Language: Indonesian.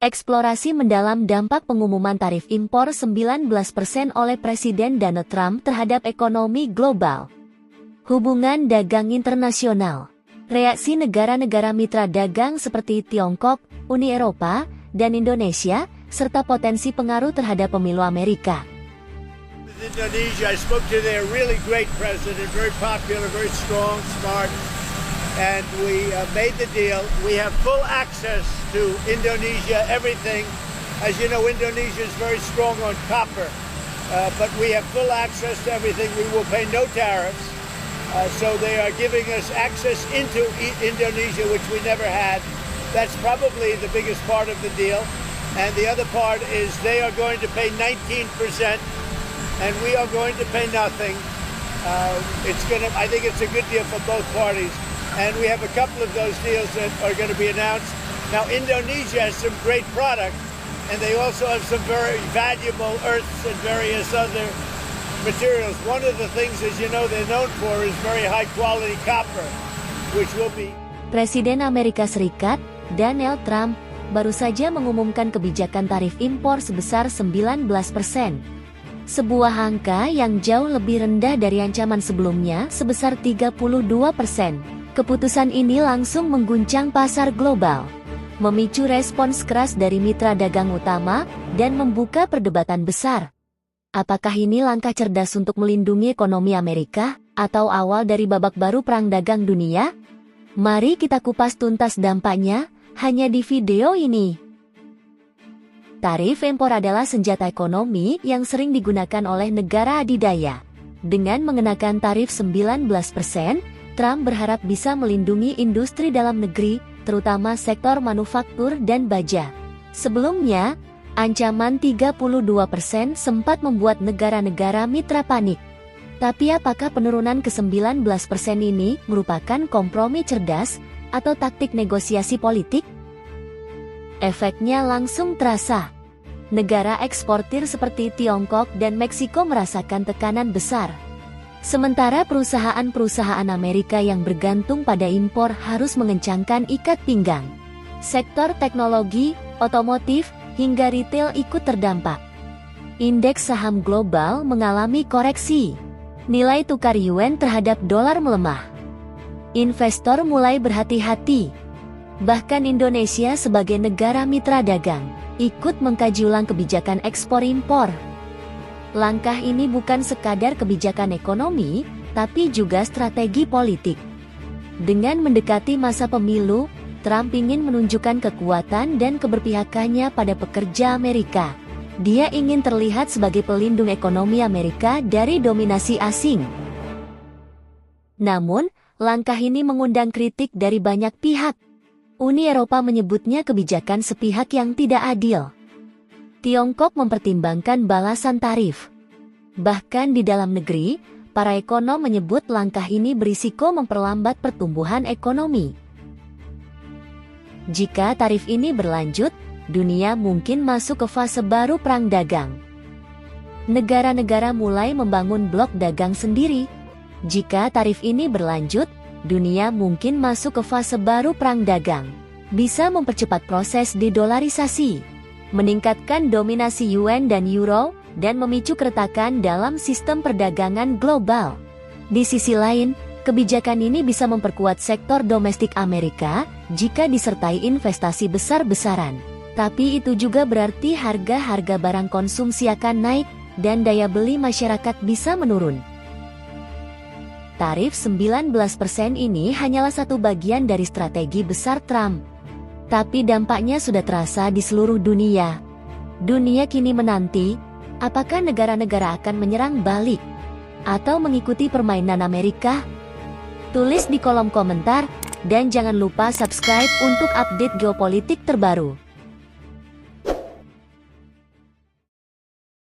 Eksplorasi mendalam dampak pengumuman tarif impor 19% oleh Presiden Donald Trump terhadap ekonomi global. Hubungan dagang internasional. Reaksi negara-negara mitra dagang seperti Tiongkok, Uni Eropa, dan Indonesia, serta potensi pengaruh terhadap pemilu Amerika. Indonesia, I spoke to their really great president, very popular, very strong, smart, and we made the deal. We have full access to Indonesia, everything. As you know, Indonesia is very strong on copper, but we have full access to everything. We will pay no tariffs. So they are giving us access into Indonesia, which we never had. That's probably the biggest part of the deal. And the other part is they are going to pay 19%, and we are going to pay nothing. I think it's a good deal for both parties. And we have a couple of those deals that are going to be announced. Now, Indonesia has some great product, and they also have some very valuable earths and various other materials. One of the things, as you know, they're known for is very high-quality copper, which will be... Presiden Amerika Serikat, Donald Trump, baru saja mengumumkan kebijakan tarif impor sebesar 19%. Sebuah angka yang jauh lebih rendah dari ancaman sebelumnya sebesar 32%. Keputusan ini langsung mengguncang pasar global, memicu respons keras dari mitra dagang utama, dan membuka perdebatan besar. Apakah ini langkah cerdas untuk melindungi ekonomi Amerika, atau awal dari babak baru perang dagang dunia? Mari kita kupas tuntas dampaknya, hanya di video ini. Tarif impor adalah senjata ekonomi yang sering digunakan oleh negara adidaya. Dengan mengenakan tarif 19%, Trump berharap bisa melindungi industri dalam negeri, terutama sektor manufaktur dan baja. Sebelumnya, ancaman 32% sempat membuat negara-negara mitra panik. Tapi apakah penurunan ke 19% ini merupakan kompromi cerdas atau taktik negosiasi politik? Efeknya langsung terasa. Negara eksportir seperti Tiongkok dan Meksiko merasakan tekanan besar. Sementara perusahaan-perusahaan Amerika yang bergantung pada impor harus mengencangkan ikat pinggang. Sektor teknologi, otomotif, hingga retail ikut terdampak. Indeks saham global mengalami koreksi. Nilai tukar yuan terhadap dolar melemah. Investor mulai berhati-hati. Bahkan Indonesia sebagai negara mitra dagang, ikut mengkaji ulang kebijakan ekspor-impor. Langkah ini bukan sekadar kebijakan ekonomi, tapi juga strategi politik. Dengan mendekati masa pemilu, Trump ingin menunjukkan kekuatan dan keberpihakannya pada pekerja Amerika. Dia ingin terlihat sebagai pelindung ekonomi Amerika dari dominasi asing. Namun, langkah ini mengundang kritik dari banyak pihak. Uni Eropa menyebutnya kebijakan sepihak yang tidak adil. Tiongkok mempertimbangkan balasan tarif. Bahkan di dalam negeri, para ekonom menyebut langkah ini berisiko memperlambat pertumbuhan ekonomi. Jika tarif ini berlanjut, dunia mungkin masuk ke fase baru perang dagang. Negara-negara mulai membangun blok dagang sendiri. Jika tarif ini berlanjut, dunia mungkin masuk ke fase baru perang dagang. Bisa mempercepat proses dedolarisasi, meningkatkan dominasi yuan dan euro, dan memicu keretakan dalam sistem perdagangan global. Di sisi lain, kebijakan ini bisa memperkuat sektor domestik Amerika jika disertai investasi besar-besaran. Tapi itu juga berarti harga-harga barang konsumsi akan naik, dan daya beli masyarakat bisa menurun. Tarif 19% ini hanyalah satu bagian dari strategi besar Trump. Tapi dampaknya sudah terasa di seluruh dunia. Dunia kini menanti, apakah negara-negara akan menyerang balik atau mengikuti permainan Amerika? Tulis di kolom komentar, dan jangan lupa subscribe untuk update geopolitik terbaru.